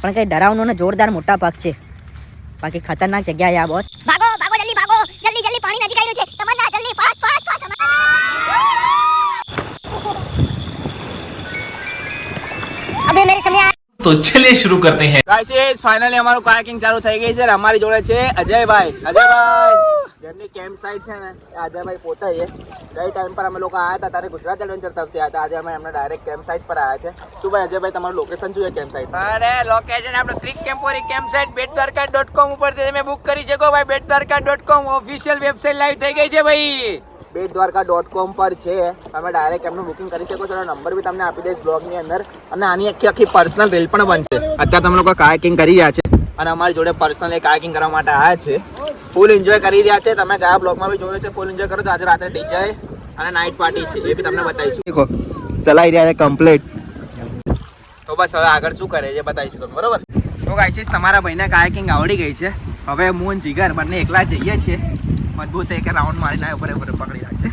પણ કઈ ડરાવનો ને જોરદાર મોટા પગ છે. બાકી ખતરનાક જગ્યા છે આ બોસ. ભાગો ભાગો જલ્દી ભાગો, જલ્દી જલ્દી પાણી નજીક આવી રહ્યું છે. તમન્ના જલ્દી ફાસ્ટ ફાસ્ટ ફાસ્ટ. अबे मेरे चमिया तो चलिए शुरू करते हैं। गाइस फाइनली हमाરું કાયાકિંગ ચાલુ થઈ ગઈ છે. અમારી જોડે છે અજયભાઈ. જેમની કેમ્પ સાઇટ છે ને અજયભાઈ પોતે છે. કઈ ટાઈમ પર અમે લોકો આવ્યા હતા ત્યારે ગુજરાત એડવેન્ચર તરફથી આવ્યા હતા. આજે અમે એમને ડાયરેક્ટ કેમ્પ સાઇટ પર આવ્યા છે. શું ભાઈ અજયભાઈ તમારું લોકેશન શું છે કેમ્પ સાઇટ? અરે લોકેશન આપણે ક્લિક કેમ્પોરી કેમ્પ સાઇટ betdwarka.com ઉપરથી તમે બુક કરી શકો ભાઈ. betdwarka.com ઓફિશિયલ વેબસાઇટ લાઈવ થઈ ગઈ છે ભાઈ. betdwarka.com પર છે. તમે ડાયરેક્ટ એમનું બુકિંગ કરી શકો છો. નંબર બી તમને આપી દઈશ બ્લોગની અંદર. અને આની આખી પર્સનલ રીલ પણ બનશે. અત્યારે તમે લોકો કાયાકિંગ કરી રહ્યા છે અને અમારી જોડે પર્સનલ કાયાકિંગ કરવા માટે આવ્યા છે. ફૂલ એન્જોય કરી રહ્યા છે. તમે ગયા બ્લોગમાં બી જોયો છે. ફૂલ એન્જોય કરો તો આજે રાત્રે ડીજે અને નાઇટ પાર્ટી છે એ બી તમને બતાવીશું. દેખો ચલાઈ રહ્યા છે કમ્પ્લીટ. તો બસ હવે આગળ શું કરે છે બતાવીશું તમને, બરોબર? તો ગાઈસ તમારા ભાઈને કાયાકિંગ આવડી ગઈ છે. હવે હું અને જીગર બંને એકલા જઈએ છીએ. મજબૂત એક રાઉન્ડ મારીને ઉપર ઉપર પકડી રાખશે.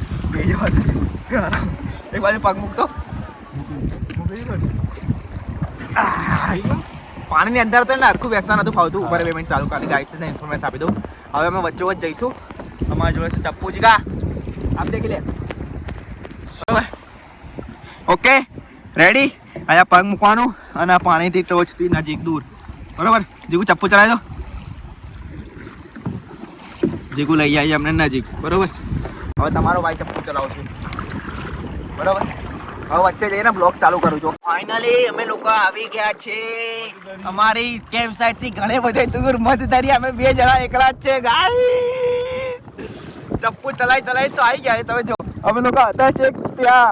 એક બાજુ પગ મૂકતો પાણીની અંદર તો ને હરખું બેસતા નતું ફાવતું. ઉપર 2 મિનિટ ચાલુ કરી ગાઈસને ઇન્ફોર્મેશન આપી દઉં. હવે અમે વચ્ચોવચ્ચ જઈશું. અમારી જોડે છે ચપ્પુ જીગા. આપ દેખી લે. Okay ready? અહીંયા પગ મૂકવાનું અને પાણીથી ટોચથી નજીક દૂર, બરોબર? જીગુ ચપ્પુ ચલાવી દો. જીગુ લઈ આવીએ અમને નજીક, બરોબર? હવે તમારો ભાઈ ચપ્પુ ચલાવશે, બરોબર? હવે વચ્ચે જઈને બ્લોગ ચાલુ કરું છું. ફાઇનલી અમે લોકો આવી ગયા છે અમારી કેમ્પ સાઇટ થી ઘણે બધે દૂર મધદરી. અમે 2 જણા એકલા જ છે ગાઈસ. ચપ્પુ ચલાઈ તો આવી ગયા છે. તમે જો અમે લોકો હતા છે ત્યાં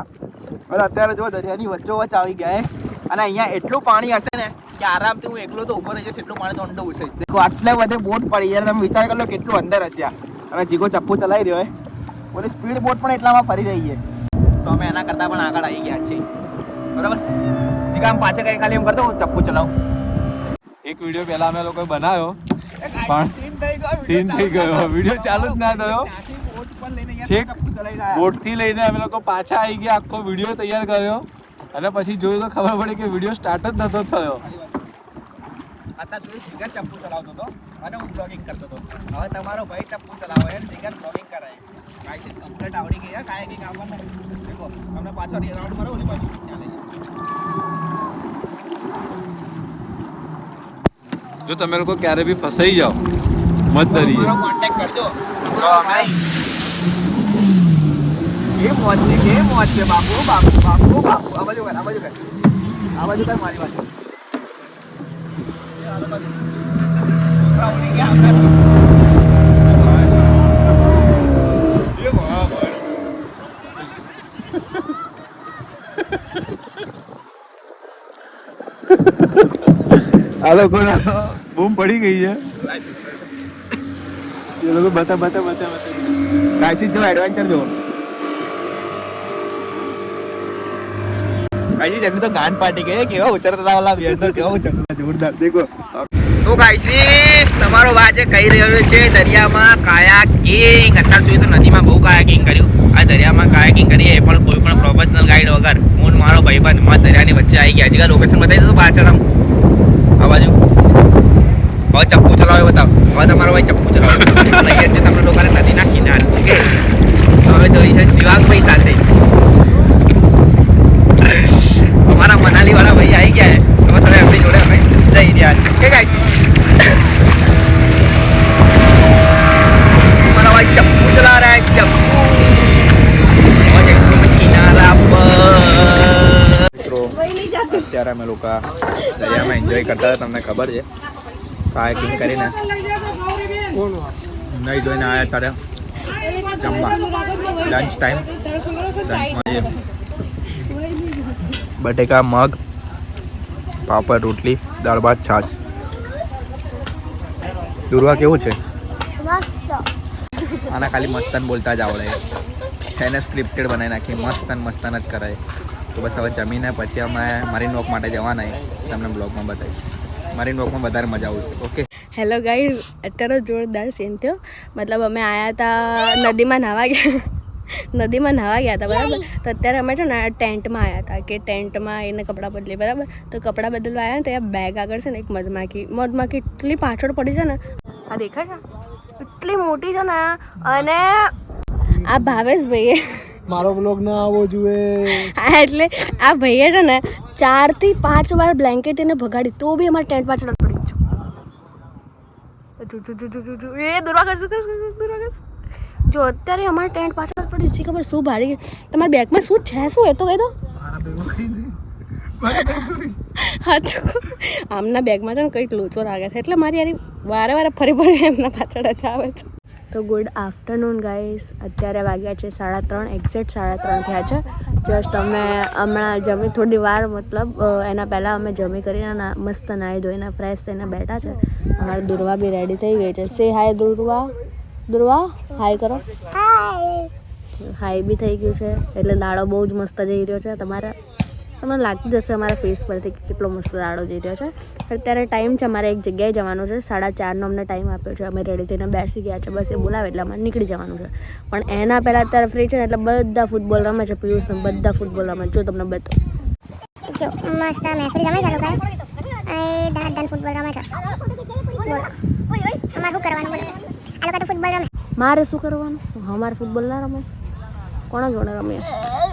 અને અત્યારે જો દરિયાની વચ્ચોવચ્ચ આવી ગયા. અને અહીંયા એટલું પાણી હશે ને કે આરામથી હું એકલો તો ઉપર રહી જઈશ. એટલું પાણી તો અંદર ઉછે. દેખો આટલે બધે બોટ પડી છે. તમે વિચાર કરો કેટલું અંદર હશે આ. અને જીગો ચપ્પુ ચલાવી રહ્યો છે. ઓલી સ્પીડ બોટ પણ એટલામાં ફરી રહી છે. તો અમે એના કરતાં પણ આગળ આવી ગયા છીએ, બરાબર? જીગા આમ પાછળ કઈ ખાલી એમ કરતો હું ચપ્પુ ચલાવું. એક વિડીયો પહેલા અમે લોકોએ બનાવ્યો પણ સીન થઈ ગયો. વિડીયો ચાલુ જ ના થયો. છેક બોટથી લઈને અમે લોકો પાછા આવી ગયા. આખો વિડીયો તૈયાર કર્યો અને પછી જોયું તો ખબર પડી કે વિડીયો સ્ટાર્ટ જ નતો થયો. અત્યાર સુધી જીગર ચપ્પુ ચલાવતો હતો અને હું બ્લોગિંગ કરતો હતો. હવે તમારો ભાઈ ચપ્પુ ચલાવે અને જીગર બ્લોગિંગ કરે. ગાઈસ કમ્પ્લીટ આવડી ગઈ છે કાયાકિંગ આવવાનું. દેખો તમને પાછો રાઉન્ડ મારો ઓલી બાજુ ત્યાં લઈ જાઓ. જો તમે લોકો ક્યારે બી ફસાઈ જાઓ મત ડરીએ. મારો કોન્ટેક્ટ કરજો. તો અમે કેમ મોજ છે બાપુ બાપુ બાપુ બાપુ. આ બાજુ કર, આ બાજુ કર, આ બાજુ કર મારી બાજુ. આ લોકો બૂમ પડી ગઈ છે. એ લોકો બતા ગાઈસ જો એડવેન્ચર જો. ગાઈસ એમની તો ગાન પાર્ટી ગઈ. કેવા ઉચરતા હતા ઓલા બેન તો કેવા ઉચરતા જોરદાર. દેખો તો ગાઈસ તમારો વાજે કહી રહ્યો છે દરિયામાં કાયાકિંગ. અત્યાર સુધી તો નદીમાં બહુ કાયાકિંગ કર્યું. આ દરિયામાં કાયાકિંગ કરીએ એ પણ કોઈ પણ પ્રોફેશનલ ગાઈડ વગર. હું મારો ભાઈબંધ મત દરિયાની વચ્ચે આવી ગયા. હજી લોકેશન બતાવી દો પાછળ આમ આ બાજુ. હવે ચપ્પુ ચલાવે બતાવો. હવે તમારો ભાઈ ચપ્પુ ચલાવે લઈએ છીએ તમને લોકોને નદીના કિનારે. ઓકે તો હવે જોઈ છે શિવાંગભાઈ સાથે. અમારા મનાલી વાળા ભાઈ આવી ગયા છે. તો બસ હવે એમની જોડે અમે જઈ રહ્યા છીએ. કે ગાઈસ મારા ભાઈ ચપ્પુ ચલા રહ્યા છે. ચપ્પુ હવે જઈશું કિનારા પર. અત્યારે અમે લોકો દરિયામાં એન્જોય કરતા હતા. તમને ખબર છે કાયાકિંગ કરીને નહીં જોઈને આવ્યા ત્યારે જમવા લંચ ટાઈમ. લંચમાં બટેકા, મગ, પાપડ, રોટલી, દાળ ભાત, છાશ. દુર્વા કેવું છે? આના ખાલી મસ્તન બોલતા જ આવડે. એને સ્ક્રિપ્ટેડ બનાવી નાખી. મસ્તન જ કરાય. તો બસ હવે જમીને પછી અમે મરીન વોક માટે જવાના. તમને બ્લોગમાં બતાવીશ. મરીન વોકમાં વધારે મજા આવશે. ઓકે હેલો ગાઈઝ, અત્યારે જોરદાર સીન થયો. મતલબ અમે આવ્યા હતા નદીમાં નાહવા ગયા નદીમાં નાહવા ગયા હતા બરાબર. તો અત્યારે અમે છે ને ટેન્ટમાં આવ્યા હતા કે ટેન્ટમાં એને કપડાં બદલી બરાબર. તો કપડાં બદલવા આવ્યા ને ત્યાં બેગ આગળ છે ને એક મધમાખી એટલી પાછળ પડી છે ને, આ દેખાય છે એટલી મોટી છે ને. અને આ ભાવેશભાઈએ મારો બ્લોગ ના આવવો જોઈએ. હા એટલે આ ભાઈએ છે ને 4 થી 5 વાર બ્લેન્કેટ એને ભગાડી તો બી અમારે ટેન્ટ પાછળ જ પડી ગયું. એ દુર્વા કરશે જો અત્યારે અમારે ટેન્ટ પાછળ પડી છે. ખબર શું ભારી તમારા બેગમાં શું છે? શું એ તો કહી દો. હા તો આમના બેગમાં છે ને કંઈક લોચો લાગે છે એટલે મારી યાર વારે ફરી એમના પાછળ જ આવે છે. તો ગુડ આફ્ટરનૂન ગાઈસ. અત્યારે વાગ્યા છે 3:30, એક્ઝેક્ટ 3:30 થયા છે. જસ્ટ અમે હમણાં જમી થોડી વાર મતલબ એના પહેલાં અમે જમી કરીને મસ્ત નાહી ધોઈને ફ્રેશ થઈને બેઠા છે. અમારી દુર્વા બી રેડી થઈ ગઈ છે. સે હાય દુર્વા હાય કરો. હાય બી થઈ ગયું છે એટલે દાડો બહુ જ મસ્ત જઈ રહ્યો છે. તમને લાગતું જશે અમારા ફેસ પરથી કેટલો મસ્ત દાડો જઈ રહ્યો છે. અત્યારે ટાઈમ છે અમારે એક જગ્યાએ જવાનું છે. 4:30નો અમને ટાઈમ આપ્યો છે. અમે રેડી થઈને બેસી ગયા છે. બસ એ બોલાવે એટલે અમારે નીકળી જવાનું છે. પણ એના પહેલાં અત્યારે ફ્રી છે ને એટલે બધા ફૂટબોલ રમે છે. પિયુષને બધા ફૂટબોલ રમે જો તમને બતાવો. જો મસ્ત મહેફિલ રમે છે લોકો અને દાન ફૂટબોલ રમે છે. બોલો અમારે શું કરવાનું? બોલો આ લોકો તો ફૂટબોલ રમે. મારે શું કરવાનું? અમારે ફૂટબોલ ના રમે. કોણ જોડે રમીએ?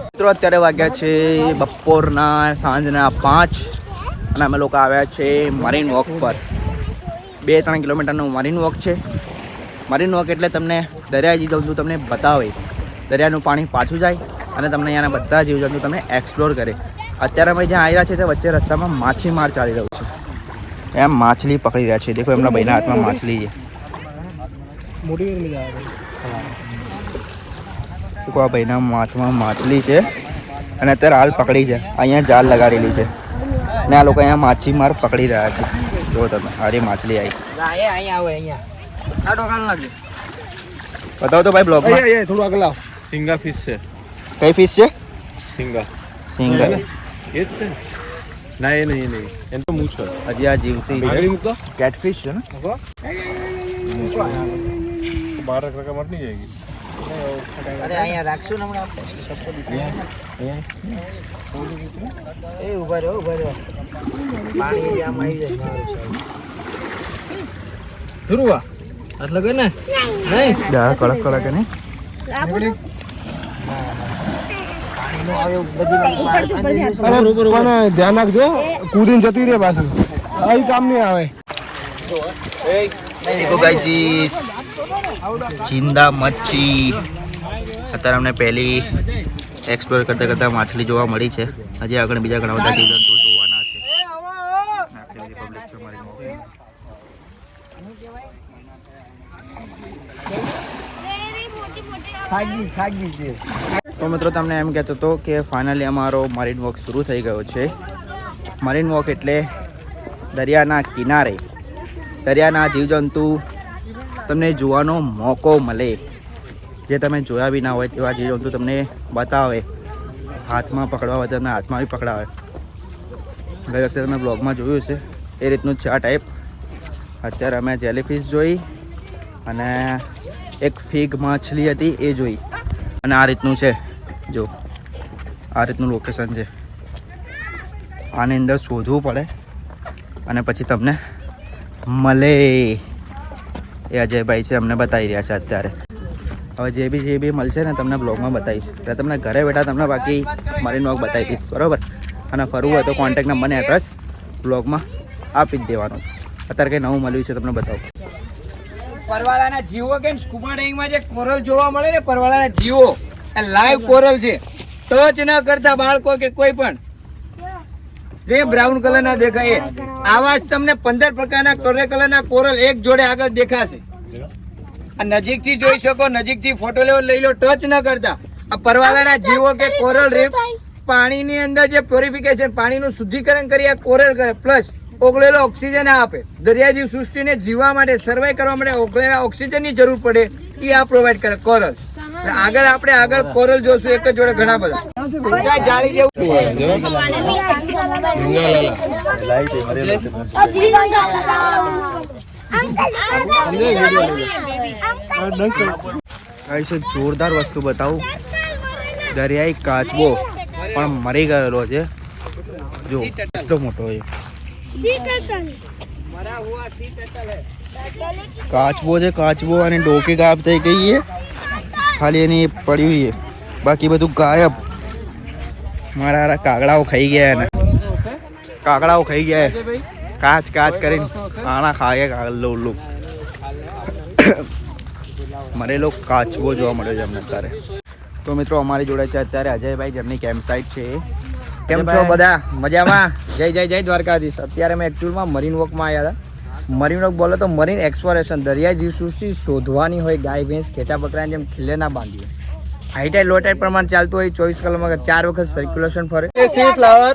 મિત્રો અત્યારે વાગ્યા છે બપોરના સાંજના 5 અને અમે લોકો આવ્યા છે મરીન વોક પર. 2-3 કિલોમીટરનું મરીન વોક છે. મરીન વોક એટલે તમને દરિયા જીવજંતુ તમને બતાવે, દરિયાનું પાણી પાછું જાય અને તમને અહીંયાના બધા જીવજંતુ તમને એક્સપ્લોર કરે. અત્યારે અમે જ્યાં આવ્યા છે તે વચ્ચે રસ્તામાં માછીમાર ચાલી રહ્યું છે. એમ માછલી પકડી રહ્યા છે. દેખો એમના ભાઈના હાથમાં માછલી છે. આ ભાઈના હાથમાં માછલી છે અને અત્યારે હાલ પકડી છે. અહીંયા જાળ લગાડેલી છે ને આ લોકો અહીંયા માછીમાર પકડી રહ્યા છે. જો તમે અરે માછલી આવી. બતાવો તો ભાઈ બ્લોગમાં. થોડું આગળ આવ. સિંગા ફિશ છે. કઈ ફિશ છે? સિંગા. સિંગલ. એ જ છે ના? એ નહીં એને તો મૂછ હોય. હજી આ જીવતી છે. કેટફિશ છે ને? 12 ટકા મત નહીં જાયગી. અરે અહીંયા રાખશું ને હમણાં. એ ઉભા રહ્યો પાણી આમ આવી જાય. ધ્રુવા આટલા કે ને નહીં કડક કડક ને પણ ધ્યાન રાખજો કૂદીને જતી રહે પાછું. અહીં કામ નહીં આવે. देखो गाइस जिंदा मच्छी. અત્યારે અમને પહેલી એક્સપ્લોર કરતા માછલી જોવા મળી છે. હજી આગળ બીજા ઘણા બધા જીવજંતુ જોવાના છે. તો મિત્રો તમને એમ કહેતો હતો કે ફાઇનલી અમારો મરીન વોક શરૂ થઈ ગયો છે. મરીન વોક એટલે દરિયાના કિનારે દરિયાના જીવજંતુ તમને જોવાનો મોકો મળે. જે તમે જોયા બી ના હોય તેવા જીવજંતુ તમને બતાવે. હાથમાં પકડવા હોય તમને હાથમાં બી પકડાવે. ગઈ વખતે તમે બ્લોગમાં જોયું છે એ રીતનું જ છે આ ટાઈપ. અત્યારે અમે જેલીફિશ જોઈ અને એક ફિગ માછલી હતી એ જોઈ અને આ રીતનું છે. જો આ રીતનું લોકેશન છે. આની અંદર શોધવું પડે અને પછી તમને મળે. એ અજયભાઈ છે અમને બતાવી રહ્યા છે અત્યારે. હવે જે બી મળશે ને તમને બ્લોગમાં બતાવીશ. એટલે તમને ઘરે બેઠા તમને બાકી મરીન વોક બતાવી દઈશ બરાબર. અને ફરવું હોય તો કોન્ટેક્ટ નંબર ને એડ્રેસ બ્લોગમાં આપી જ દેવાનો છે. અત્યારે કંઈ નવું મળ્યું છે તમને બતાવું. પરવાળાના જીવો કે સ્કુબા ડાઇવિંગમાં જે કોરલ જોવા મળે ને પરવાળાના જીવો એ લાઈવ કોરલ છે. ટચ ના કરતા બાળકો કે કોઈ પણ જે બ્રાઉન કલર ના દેખાય આવા જ તમને 15 પ્રકારના કલરના કોરલ એક જોડે આગળ દેખાશે. આ નજીકથી જોઈ શકો, નજીકથી ફોટો લેવો લઈ લો. ટચ ન કરતા આ પરવાળાના જીવો કે કોરલ રીફ પાણીની અંદર જે પ્યોરિફિકેશન પાણીનું શુદ્ધિકરણ કરી આ કોરલ કરે પ્લસ ઓગળેલો ઓક્સિજન આપે. દરિયાજીવ સૃષ્ટિને જીવવા માટે સર્વાઈ કરવા માટે ઓગળેલા ઓક્સિજનની જરૂર પડે એ આ પ્રોવાઈડ કરે કોરલ. આગળ કોરલ જોશું એક જ જોડે ઘણા બધા જાળી જેવું. જોરદાર વસ્તુ બતાવું. દરિયાઈ કાચબો પણ મરી ગયેલો છે. જો કેટલો મોટો છે કાચબો છે, કાચબો. અને ડોકી ગાયબ થઈ ગઈ છે, ખાલી એની પડ્યું છે, બાકી બધું ગાયબ. મારા કાગડાઓ ખાઈ ગયા એને, કાગડાઓ ખાઈ ગયા, કાચ કાચ કરીને આના ખાય કાગડો ઉલ્લુ. મરેલો કાચબો જોવા મળ્યો છે અમને અત્યારે. તો મિત્રો અમારી જોડે છે અત્યારે અજયભાઈ, જેમની કેમ્પ સાઇટ છે. કેમ છો બધા? મજામાં? જય જય જય દ્વારકાધીશ. અત્યારે મેં એકચ્યુઅલમાં મરીન વોકમાં આવ્યા હતા. મરીન વોક બોલો તો મરીન એક્સપ્લોરેશન, દરિયાઈ જીવસૃષ્ટિ શોધવાની હોય. ગાય ભેંસ ખેટા બકરાને જેમ ખીલે ના બાંધીએ. હાઈ ટાઈડ લો ટાઈડ પ્રમાણે ચાલતું હોય. 24 કલાકમાં 4 વખત સર્ક્યુલેશન ફરે. સી ફ્લાવર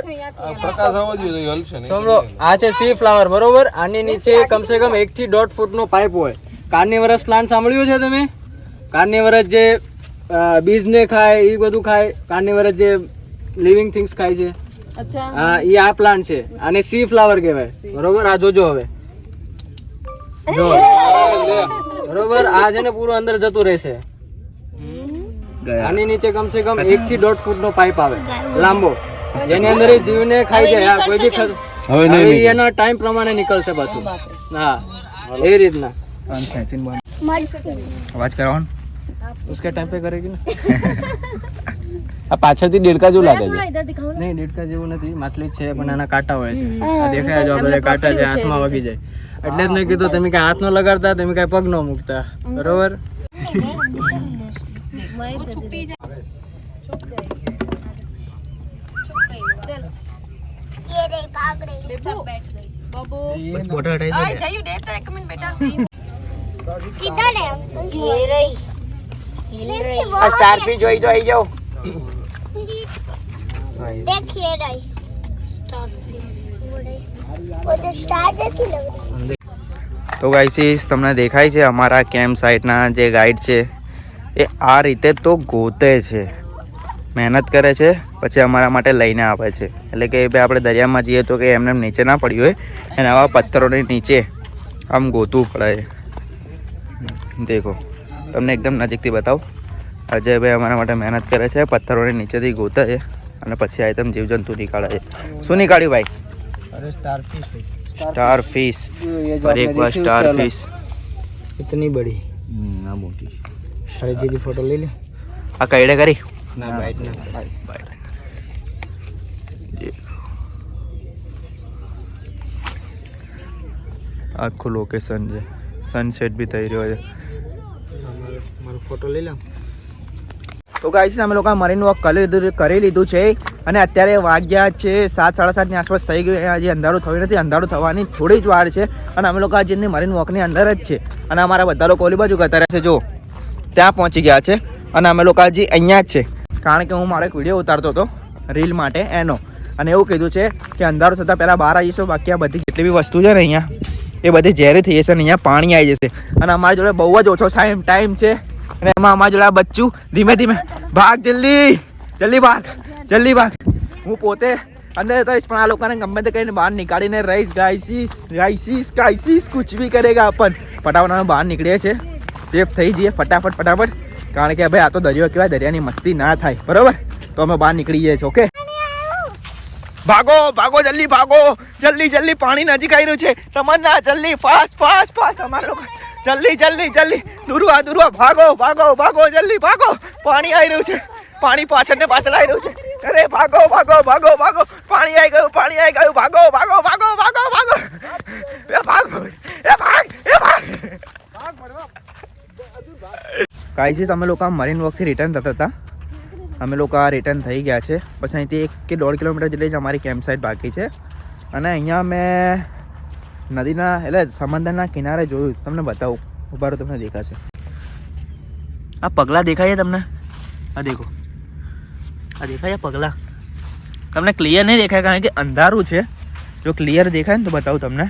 સમજો, આ છે સી ફ્લાવર, બરોબર. આની નીચે કમસે કમ 1 થી 1.5 ફૂટનો પાઇપ હોય. કાર્નિવરસ પ્લાન્ટ સાંભળ્યું છે તમે? કાર્નિવરસ જે બીજને ખાય એ બધું ખાય. કાર્નિવરસ જે લિવિંગ થિંગ્સ ખાય છે. અચ્છા. હા, એ આ પ્લાન્ટ છે. આને સી ફ્લાવર કહેવાય, બરોબર. આ જોજો હવે, જો બરોબર. આ છે ને પૂરું અંદર જતું રહેશે. આની નીચે કમસે કમ 1 થી 1.5 ફૂટનો પાઇપ આવે લાંબો, જેની અંદર એ જીવને ખાઈ જાય. હા, કોઈ બી હવે એના ટાઈમ પ્રમાણે નીકળશે પાછું. હા, એ રીતના અવાજ કરવાનો उसके टाइम पे करेगी ना. આ પાછળથી દેડકા જેવું લાગે છે. નહીં, દેડકા જેવું નથી, માછલી જ છે પણ આના કાંટા હોય છે. આ દેખાય જો બધા કાંટા છે, હાથમાં વાગી જાય. એટલે જ મેં કીધું તમે કઈ હાથ ન લગાડતા, તમે કઈ પગ ન મૂકતા, બરોબર. किधर है? ये रही, સ્ટારફિશ જોઈ તો આવી જાઓ. देखिए रही स्टारफिश, वो जो स्टार जैसी लग रही है. તો ગાઈસીસ તમને દેખાય છે અમારા કેમ્પ સાઇટના જે ગાઈડ છે એ આ રીતે તો ગોતે છે, મહેનત કરે છે, પછી અમારા માટે લઈને આવે છે. એટલે કે ભાઈ આપણે દરિયામાં જઈએ તો કે એમને નીચે ના પડી હોય, અને આવા પથ્થરોની નીચે આમ ગોતવું પડે. દેખો તમને એકદમ નજીકથી બતાવું. અજયભાઈ અમારા માટે મહેનત કરે છે, પથ્થરોની નીચેથી ગોતે છે અને પછી આ જીવજંતુ નીકાળે છે. શું નીકાળ્યું ભાઈ? स्टारफिश. और एक बार स्टारफिश इतनी बड़ी ना मोटी. अरे जी फोटो ले ले. आ कईड़े करी ना बाइट ना बाइट. આખું લોકેશન છે, સનસેટ બી થઈ રહ્યો છે. મારો ફોટો લઈ લો. તો ગાઈસ અમે લોકો મરીન વોક કરી લીધું છે અને અત્યારે વાગ્યા છે 7-7:30 આસપાસ થઈ ગયું. હજી અંધારું થયું નથી, અંધારું થવાની થોડી જ વાર છે. અને અમે લોકો આજે મરીન વોકની અંદર જ છે અને અમારા બધા લોકો ઓલી બાજુ કરતા રહેશે. જો ત્યાં પહોંચી ગયા છે અને અમે લોકો હજી અહીંયા જ છે, કારણ કે હું મારો એક વિડીયો ઉતારતો હતો રીલ માટે એનો. અને એવું કીધું છે કે અંધારું થતાં પહેલાં બહાર આવીશું, બાકી આ બધી જેટલી બી વસ્તુ છે ને અહીંયા એ બધી ઝેરી થઈ જશે અને અહીંયા પાણી આવી જશે. અને અમારી જોડે બહુ જ ઓછો ટાઈમ છે અને એમાં અમારા જોડે આ બચ્ચું ધીમે ધીમે ભાગ, જલ્દી જલ્દી ભાગ, જલ્દી ભાગ. હું પોતે અંદર રહીશ પણ આ લોકોને ગમે તે કરીને બહાર નીકાળીને રહીશ. ગાઈસીસ કુછ બી કરેગા अपन. ફટાફટ બહાર નીકળીએ છીએ, સેફ થઈ જઈએ ફટાફટ, કારણ કે ભાઈ આ તો દરિયો કહેવાય, દરિયાની મસ્તી ના થાય, બરોબર. તો અમે બહાર નીકળી જઈએ છીએ. ઓકે, ભાગો ભાગો, જલ્દી ભાગો, જલ્દી જલ્દી, પાણી નજીક આવી રહ્યું છે. તમન્ના જલ્દી, ફાસ્ટ. અમારા લોકો જલ્દી દુરવા, ભાગો, જલ્દી ભાગો, પાણી આવી રહ્યું છે, પાણી પાછળ ને પાછળ આવી રહ્યું છે. અરે ભાગો, પાણી આવી ગયું, ભાગો, ગાઈસ અમે લોકો મરીન વોકથી રિટર્ન થતા હતા. અમે લોકો આ રિટર્ન થઈ ગયા છે. પછી અહીંથી 1 કે 1.5 કિલોમીટર જેટલી જ અમારી કેમ્પ સાઇટ બાકી છે. અને અહીંયા મેં નદીના એટલે સમંદરના કિનારે જોયું, તમને બતાવું, ઉભારો તમને દેખાશે. આ પગલાં દેખાય છે તમને? આ દેખો, આ દેખાય પગલાં? તમને ક્લિયર નહીં દેખાય કારણ કે અંધારું છે. જો ક્લિયર દેખાય ને તો બતાવું તમને.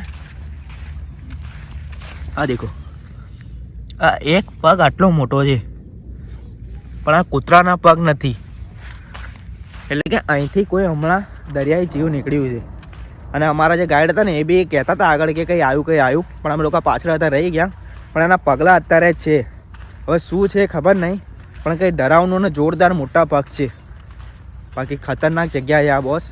આ દેખો, આ એક પગ આટલો મોટો છે પણ આ કૂતરાના પગ નથી. એટલે કે અહીંથી કોઈ હમણાં દરિયાઈ જીવ નીકળ્યું છે. અને અમારા જે ગાઈડ હતા ને એ બી કહેતા હતા આગળ કે કંઈ આવ્યું, પણ અમે લોકો પાછળ હતા રહી ગયા. પણ એના પગલાં અત્યારે જ છે. હવે શું છે ખબર નહીં, પણ કંઈ ડરાવનું ને જોરદાર મોટા પગ છે. બાકી ખતરનાક જગ્યા છે આ બોસ.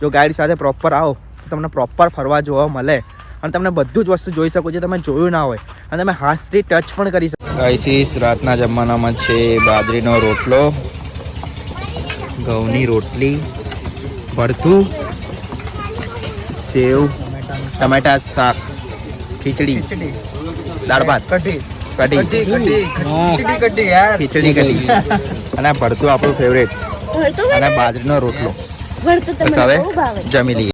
જો ગાઈડ સાથે પ્રોપર આવો તો તમને પ્રોપર ફરવા જોવા મળે અને તમને બધું જ વસ્તુ જોઈ શકો છો તમે જોયું ના હોય અને તમે હાથથી ટચ પણ કરી શકો. ગાઈસીસ રાતના જમવાનામાં છે બાજરીનો રોટલો, ઘઉંની રોટલી, ભરતું, સેવ, ટમેટા શાક, ખીચડી, દાળ ભાત, કઢી, ખીચડી કઢી અને ભરતું આપણું ફેવરેટ અને બાજરીનો રોટલો. બસ હવે જમી લઈએ.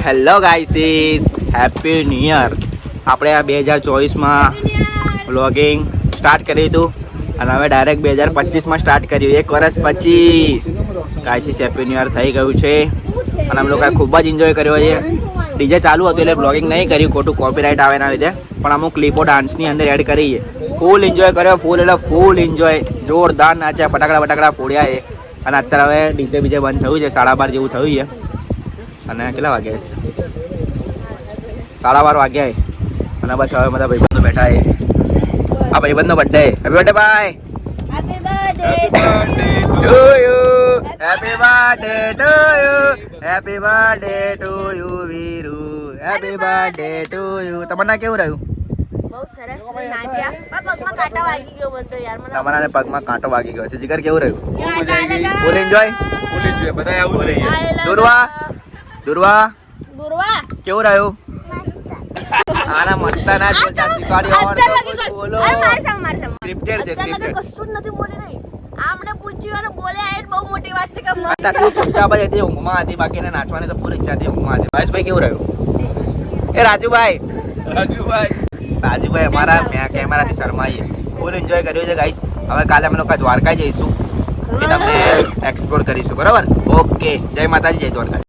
Hello ગાઈસીસ, happy new year. આપણે આ 2024માં વ્લોગિંગ સ્ટાર્ટ કર્યું હતું અને હવે ડાયરેક્ટ 2025માં સ્ટાર્ટ કર્યું, 1 વર્ષ પછી. ગાઈસીસ હેપી ન્યૂ યર થઈ ગયું છે અને અમે લોકોએ ખૂબ જ એન્જોય કર્યો છે. ડીજે ચાલુ હતું એટલે બ્લોગિંગ નહીં કર્યું, ખોટું કોપીરાઇટ આવે એના લીધે, પણ અમુક ક્લિપો ડાન્સની અંદર એડ કરી છે. ફૂલ એન્જોય કર્યો, ફૂલ એટલે ફૂલ એન્જોય, જોરદાર નાચ્યા, ફટાકડા ફોડ્યા છે. અને અત્યારે હવે ડીજે બીજે બંધ થયું છે, 12:30 જેવું થયું છે. અને કેટલા વાગ્યા છે? 12:30 વાગ્યા છે. અને બસ હવે બધા ભાઈબંધો બેઠા છે. આ ભાઈબંધનો બર્થડે. હેપી બર્થડે ભાઈ. Happy birthday to you. Happy birthday to you. Happy birthday to you Viru. Happy birthday to you. તમારે કેવું રહ્યું? બહુ સરસ નાચ્યા, પણ પગમાં કાંટા વાગી ગયો મને તો યાર. મને તમારા પગમાં કાંટો વાગી ગયો છે. જીગર કેવું રહ્યું? Full enjoy. બધા આવું જોઈએ. દુર્વા દુર્વા કેવું રહ્યું? આના મસ્ત ના જોતા શીખવાડ્યો. બોલો સ્ક્રિપ્ટેડ છે, સ્ક્રિપ્ટેડ. કશું જ નથી બોલી નહીં. આમને પૂછ્યું અને બોલ્યા એ બહુ મોટી વાત છે કે તાકી ચૂપચાપ જ હતી, ઊંઘમાં હતી. બાકી એને નાચવાની તો પૂરી ઈચ્છા હતી, ઊંઘમાં હતી. ભાઈ કેવું રહ્યું? એ રાજુભાઈ અમારા કેમેરાથી શરમાઈએ. ફૂલ એન્જોય કર્યું છે ગાઈસ. હવે કાલે અમે લોકો દ્વારકા જઈશું, એ તમને એક્સપ્લોર કરીશું. બરાબર? ઓકે, જય માતાજી, જય દ્વારકા.